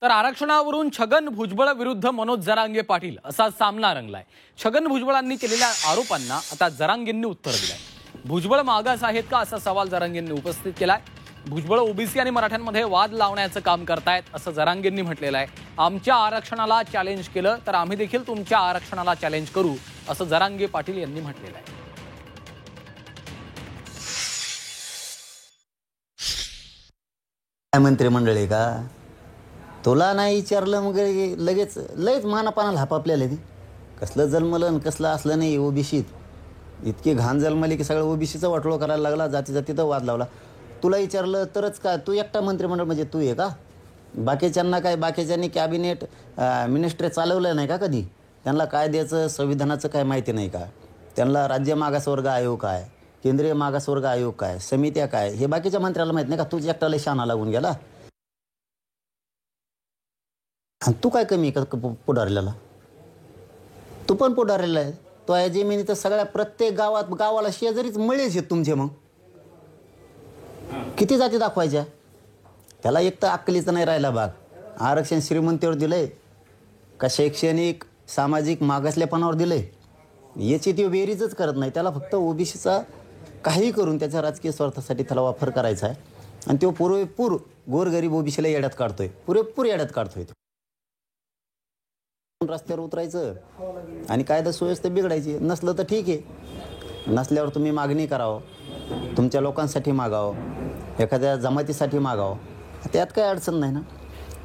तर आरक्षणावरून छगन भुजबळ विरुद्ध मनोज जरांगे पाटील असा सामना रंगलाय। छगन भुजबळांनी केलेल्या आरोपांना आता जरांगेंनी उत्तर दिलंय। भुजबळ मागास आहेत का असा सवाल जरांगेंनी उपस्थित केलाय। भुजबळ ओबीसी आणि मराठ्यांमध्ये वाद लावण्याचं काम करतायत असं जरांगेंनी म्हटलेलं आहे। आमच्या आरक्षणाला चॅलेंज केलं तर आम्ही देखील तुमच्या आरक्षणाला चॅलेंज करू असं जरांगे पाटील यांनी म्हटलेलं आहे। मंत्रिमंडळ आहे का? तुला नाही विचारलं मग लगेच लयच मानापानाला हापापल्याला ती कसलं जन्मलं कसलं असलं नाही। ओबीसीत इतकी घाण जन्मली की सगळं ओबीसीचं वाटोळं करायला लागला, जाती जातीचा वाद लावला। तुला विचारलं तरच का तू एकटा मंत्रिमंडळ म्हणजे तू आहे का? बाकीच्यांना काय, बाकीच्यांनी कॅबिनेट मिनिस्ट्री चालवलं नाही का कधी? त्यांना कायद्याचं संविधानाचं काय माहिती नाही का? त्यांना राज्य मागासवर्ग आयोग काय, केंद्रीय मागासवर्ग आयोग काय, समित्या काय, हे बाकीच्या मंत्र्याला माहीत नाही का? तुझ्या एकटाला शाना लागून गेला आणि तू काय कमी का पुढारलेला? तू पण पुढारलेला आहे। तो या जमिनी तर सगळ्या प्रत्येक गावाला शेजारीच मळेच आहेत तुमचे। मग किती जाती दाखवायच्या? त्याला एक तर अक्कलीचं नाही राहिला भाग। आरक्षण श्रीमंतीवर दिलंय का शैक्षणिक सामाजिक मागासलेपणावर दिलंय याची ती बेरीजच करत नाही। त्याला फक्त ओबीसीचा काही करून त्याच्या राजकीय स्वार्थासाठी त्याला वापर करायचा आहे आणि तो पुरेपूर गोरगरीब ओबीसीला येड्यात काढतोय, पुरेपूर येड्यात काढतोय। रस्त्यावर उतरायचं आणि कायदा सुव्यवस्था बिघडायची। नसलं तर ठीक आहे, नसल्यावर तुम्ही मागणी करावं, तुमच्या लोकांसाठी मागावं, एखाद्या जमातीसाठी मागावं, त्यात काही अडचण नाही ना।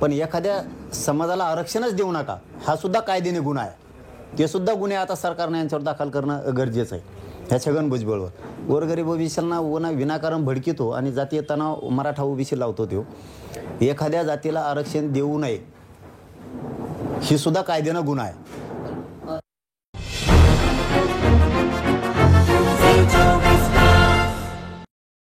पण एखाद्या समाजाला आरक्षणच देऊ नका हा सुद्धा कायद्याने गुन्हा आहे। ते सुद्धा गुन्हे आता सरकारने यांच्यावर दाखल करणं गरजेचं आहे। ह्या छगन भुजबळवर गोरगरीब ओबीसींना विनाकारण भडकितो आणि जातीय तणाव मराठा ओबीसी लावतो। तो एखाद्या जातीला आरक्षण देऊ नये ही सुद्धा कायद्यानं गुन्हा आहे।